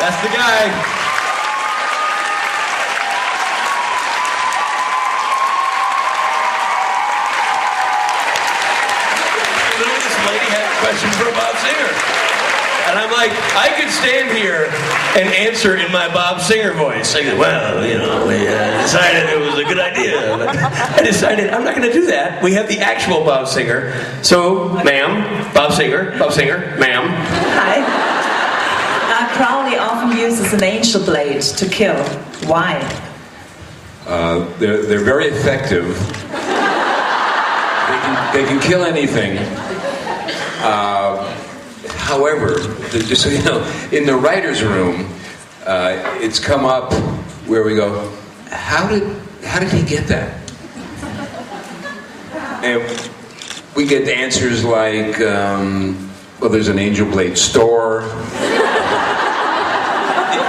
That's the guy. Question for Bob Singer. And I'm like, I could stand here and answer in my Bob Singer voice. I go, well, you know, we decided it was a good idea. But I decided I'm not going to do that. We have the actual Bob Singer. So, ma'am, Bob Singer, ma'am. Hi. Crowley often uses an angel blade to kill. Why? They're very effective. They can kill anything. However, just so you know, in the writer's room, it's come up where we go, how did he get that? And we get answers like, well, there's an Angel Blade store.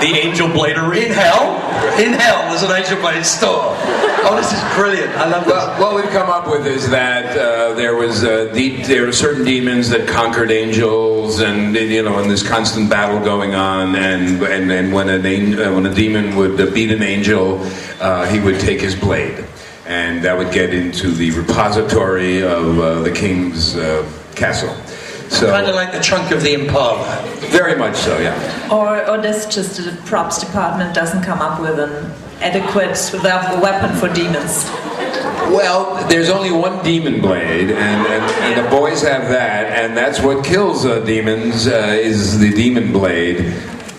The Angel Blader in hell? In hell, there's an Angel Blade store. Oh, this is brilliant. I love this. Well, what we've come up with is that there were certain demons that conquered angels, and you know, and this constant battle going on. And when a demon would beat an angel, he would take his blade, and that would get into the repository of the king's castle. So, kind of like the trunk of the Impala. Very much so, yeah. Or does just the props department doesn't come up with an adequate weapon for demons? Well, there's only one demon blade, and the boys have that, and that's what kills demons, is the demon blade,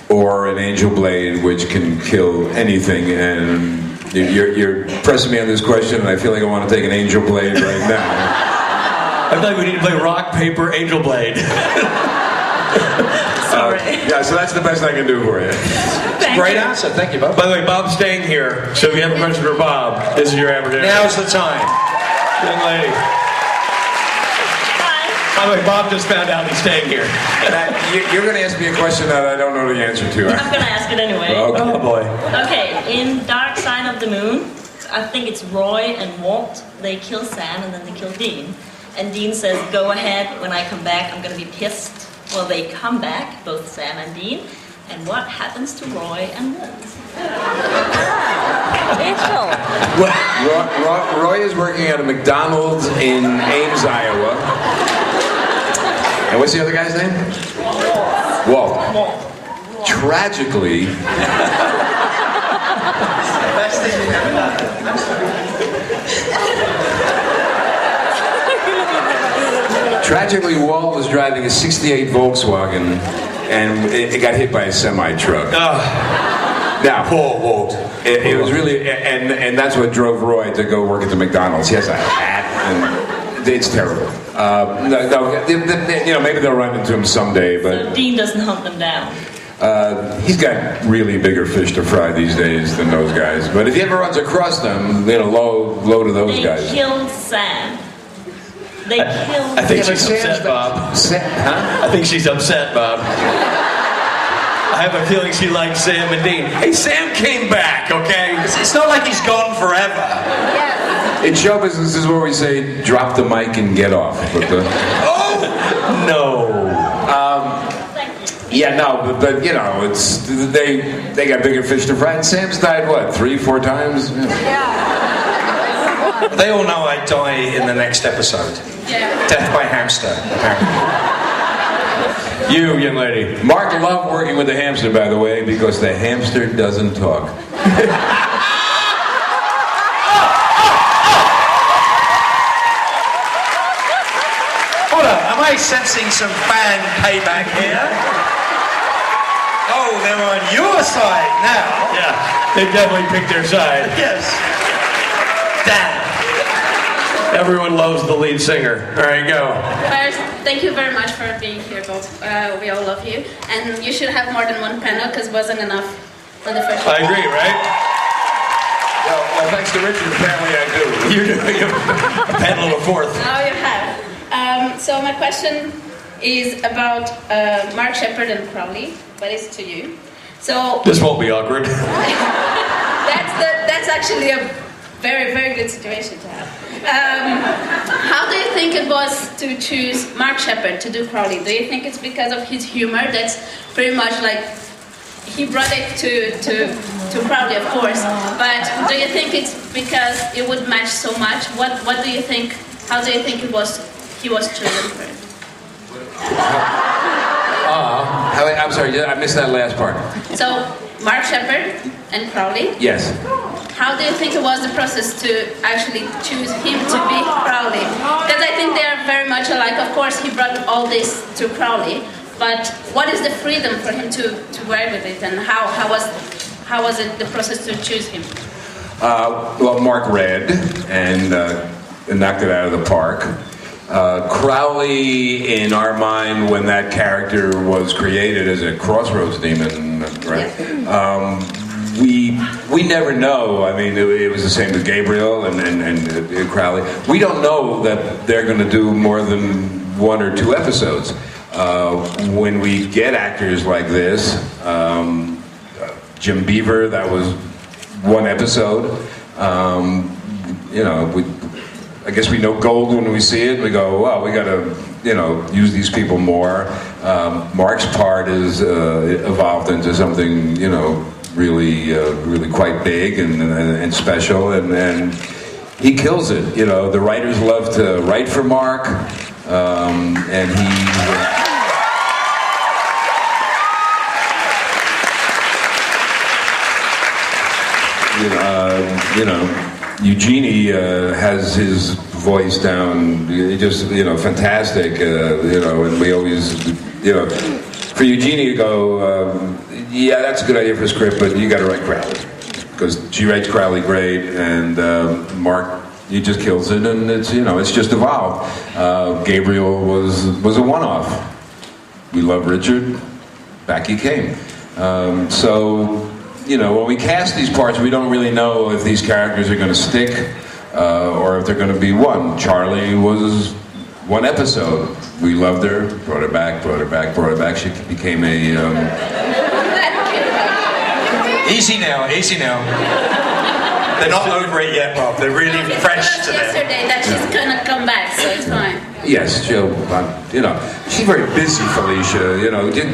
or an angel blade, which can kill anything. And you're pressing me on this question, and I feel like I want to take an angel blade right now. I feel like we need to play rock, paper, angel blade. Sorry. Yeah, so that's the best I can do for you. Great answer. Thank you, Bob. By the way, Bob's staying here, so if you have a question for Bob, this is your opportunity. Now's the time. Young lady. Hi. By the way, Bob just found out he's staying here. You're going to ask me a question that I don't know the answer to. I'm going to ask it anyway. Okay. Oh, boy. Okay, in Dark Side of the Moon, I think it's Roy and Walt. They kill Sam and then they kill Dean. And Dean says, go ahead, when I come back, I'm going to be pissed. Well, they come back, both Sam and Dean. And what happens to Roy and Walt? Roy is working at a McDonald's in Ames, Iowa. And what's the other guy's name? Walt. Tragically, Walt was driving a '68 Volkswagen, and it got hit by a semi-truck. Now, Poor Walt. It was really, and that's what drove Roy to go work at the McDonald's. He has a hat, and it's terrible. You know, maybe they'll run into him someday, but So Dean doesn't hunt them down. he's got really bigger fish to fry these days than those guys. But if he ever runs across them, you know, low to those guys. They killed Sam. They killed. I think Yeah, but she's upset, Sam's Bob. Huh? I think she's upset, Bob. I have a feeling she likes Sam and Dean. Hey, Sam came back, okay? It's not like he's gone forever. In show business, this is where we say, drop the mic and get off. But Oh! No. Yeah, no, but you know, it's they got bigger fish to fry. And Sam's died what, 3-4 times? Yeah. They all know I die in the next episode. Yeah. Death by hamster, apparently. You, young lady. Mark loved working with the hamster, by the way, because the hamster doesn't talk. Hold on, am I sensing some fan payback here? Oh, they're on your side now. Yeah, they definitely picked their side. Yes. Damn. Everyone loves the lead singer. All right, go. First, thank you very much for being here, both. We all love you. And you should have more than one panel, because it wasn't enough for the first one. I agree, right? Well, thanks to Richard, apparently I do. You're doing a panel of a fourth. Now you have. So my question is about Mark Shepard and Crowley, but it's to you. So This won't be awkward. that's actually a very, very good situation to have. How do you think it was to choose Mark Shepard to do Crowley? Do you think it's because of his humor that's pretty much like he brought it to Crowley, of course. But do you think it's because it would match so much? What do you think? How do you think he was chosen for it? I'm sorry, I missed that last part. So Mark Shepard and Crowley. Yes. How do you think it was the process to actually choose him to be Crowley? Because I think they are very much alike. Of course, he brought all this to Crowley, but what is the freedom for him to work with it, and how was it the process to choose him? Well, Mark read and knocked it out of the park. Crowley, in our mind, when that character was created as a crossroads demon, right? Yeah. We never know. I mean, it was the same with Gabriel and Crowley. We don't know that they're going to do more than 1 or 2 episodes. When we get actors like this, Jim Beaver, that was 1 episode. I guess we know gold when we see it. We go, well, we got to, use these people more. Mark's part is evolved into something, really quite big and special, and he kills it. The writers love to write for Mark, and he. Eugenie has his voice down, just, fantastic, and we always, for Eugenie to go, yeah, that's a good idea for a script, but you got to write Crowley, because she writes Crowley great, and Mark, he just kills it, and it's just evolved. Gabriel was a one-off. We love Richard, back he came. When we cast these parts, we don't really know if these characters are going to stick or if they're going to be one. Charlie was 1 episode. We loved her, brought her back. She became a... Easy now. They're not over it yet, Bob. They're really fresh to them. Yesterday that she's going to come back, so it's fine. Yes, she'll, she's very busy, Felicia.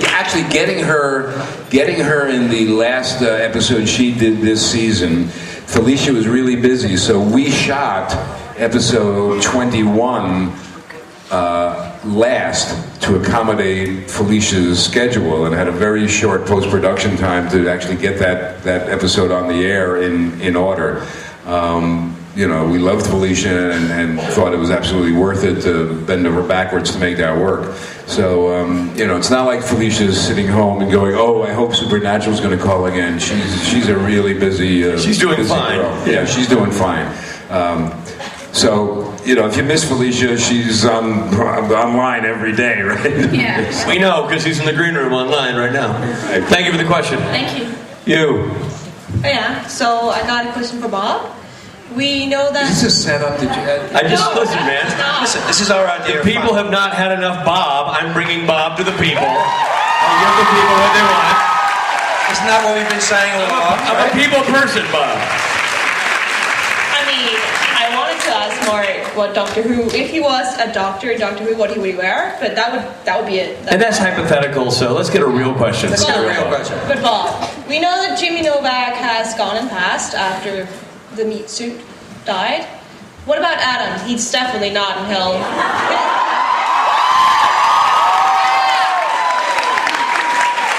Actually getting her in the last episode she did this season, Felicia was really busy. So we shot episode 21 last to accommodate Felicia's schedule, and had a very short post-production time to actually get that episode on the air in order. We loved Felicia and thought it was absolutely worth it to bend over backwards to make that work. So, it's not like Felicia's sitting home and going, oh, I hope Supernatural's going to call again. She's a really busy she's doing busy fine. Girl. Yeah, she's doing fine. If you miss Felicia, she's online every day, right? Yeah. We know, because she's in the green room online right now. Thank you for the question. Thank you. You. Oh, yeah, so I got a question for Bob. We know that... Is this a setup? Listen, man. Listen, this is our idea. If people have not had enough Bob, I'm bringing Bob to the people. I'll give the people what they want. Isn't that what we've been saying all along? I'm a people person, Bob. I mean, I wanted to ask Mark what Doctor Who, if he was a doctor in Doctor Who, what he would wear, but that would be it. And that's hypothetical, so let's get a real question. Let's get a real question. But Bob, we know that Jimmy Novak has gone and passed after the meat suit died. What about Adam? He's definitely not in hell.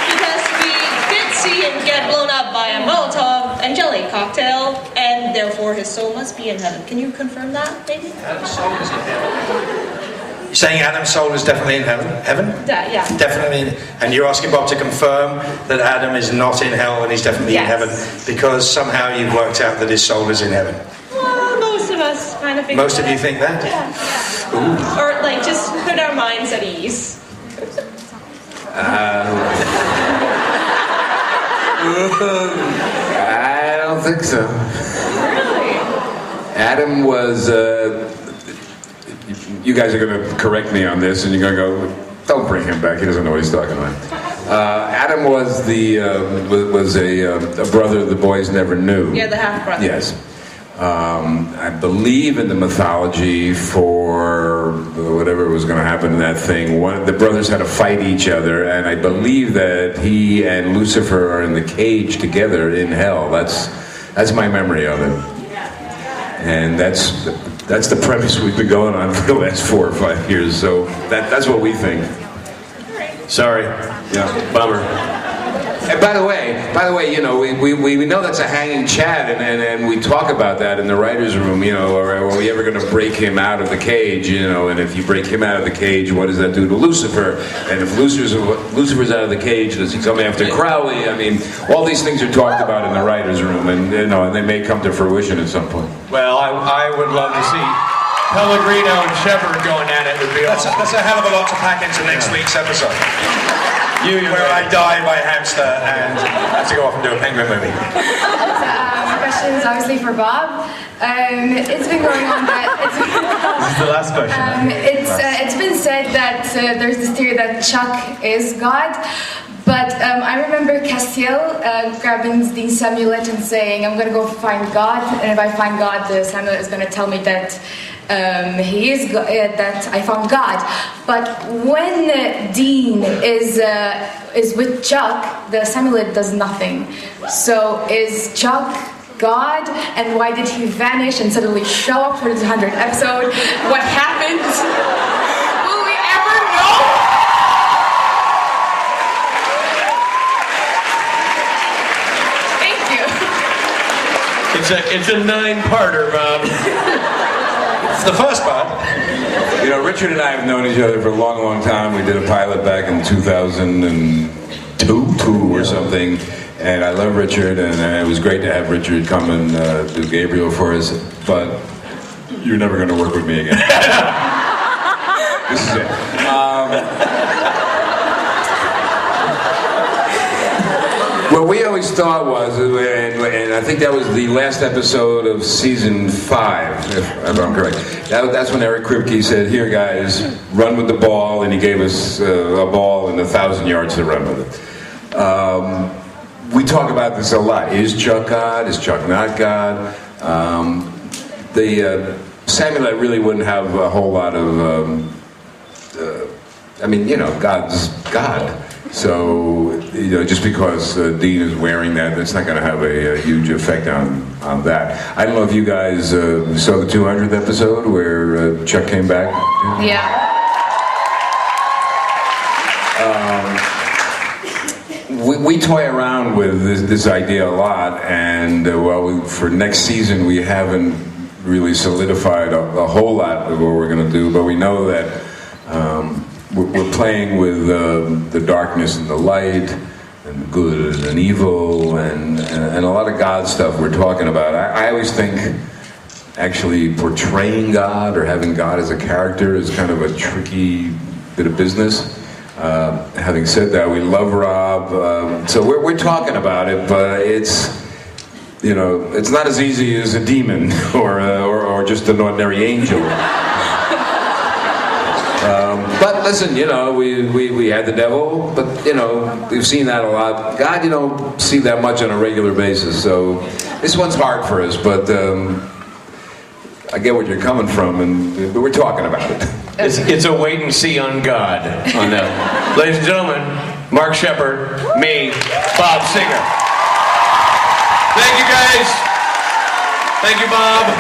Because we did see him get blown up by a Molotov and jelly cocktail, and therefore his soul must be in heaven. Can you confirm that, maybe? Adam's soul is in heaven. You're saying Adam's soul is definitely in heaven? Yeah. Definitely. And you're asking Bob to confirm that Adam is not in hell and he's definitely in heaven, because somehow you've worked out that his soul is in heaven. Well, most of us kind of think Most of you think that? Yeah. Ooh. Or, just put our minds at ease. I don't think so. Really? Adam was... you guys are going to correct me on this, and you're going to go, don't bring him back. He doesn't know what he's talking about. Adam was a brother the boys never knew. Yeah, the half-brother. Yes. I believe in the mythology for whatever was going to happen in that thing. The brothers had to fight each other, and I believe that he and Lucifer are in the cage together in hell. That's my memory of it. And that's the premise we've been going on for the last 4 or 5 years. So that's what we think. Sorry. Yeah. Bummer. And by the way, you know, we know that's a hanging chat, and we talk about that in the writers' room. You know, are we ever going to break him out of the cage? You know, and if you break him out of the cage, what does that do to Lucifer? And if Lucifer's out of the cage, does he come after Crowley? I mean, all these things are talked about in the writers' room, and you know, and they may come to fruition at some point. Well, I would love to see Pellegrino and Shepard going at it. Would be awesome. That's a hell of a lot to pack into next week's episode. Where I die by hamster and have to go off and do a penguin movie. My question is obviously for Bob. It's been going on that... This is the last question. It's been said that there's this theory that Chuck is God, but I remember Castiel grabbing the amulet and saying, I'm going to go find God, and if I find God, the amulet is going to tell me that he is that I found God. But when Dean is with Chuck, the amulet does nothing. So is Chuck God? And why did he vanish and suddenly show up for the 100th episode? What happened? Will we ever know? Thank you. It's a 9-parter, Bob. It's the first part. You know, Richard and I have known each other for a long, long time. We did a pilot back in 2002 or something. And I love Richard, and it was great to have Richard come and do Gabriel for us. But you're never going to work with me again. This is it. What we always thought was, and I think that was the last episode of season 5, if I'm correct. That's when Eric Kripke said, "Here, guys, run with the ball," and he gave us a ball and 1,000 yards to run with it. We talk about this a lot. Is Chuck God? Is Chuck not God? Samuel really wouldn't have a whole lot of. I mean, you know, God's God. So, you know, just because Dean is wearing that, it's not going to have a huge effect on that. I don't know if you guys saw the 200th episode where Chuck came back. Yeah. We toy around with this idea a lot, and for next season we haven't really solidified a whole lot of what we're going to do, but we know that we're playing with the darkness and the light, and good and evil, and a lot of God stuff we're talking about. I always think actually portraying God or having God as a character is kind of a tricky bit of business. Having said that, we love Rob, so we're talking about it, but it's, you know, it's not as easy as a demon or just an ordinary angel. But listen, you know, we had the devil, but you know, we've seen that a lot. God, you don't see that much on a regular basis, so this one's hard for us, but I get where you're coming from, and we're talking about it. It's a wait and see on God on that. Ladies and gentlemen, Mark Shepard, me, Bob Singer. Thank you, guys. Thank you, Bob.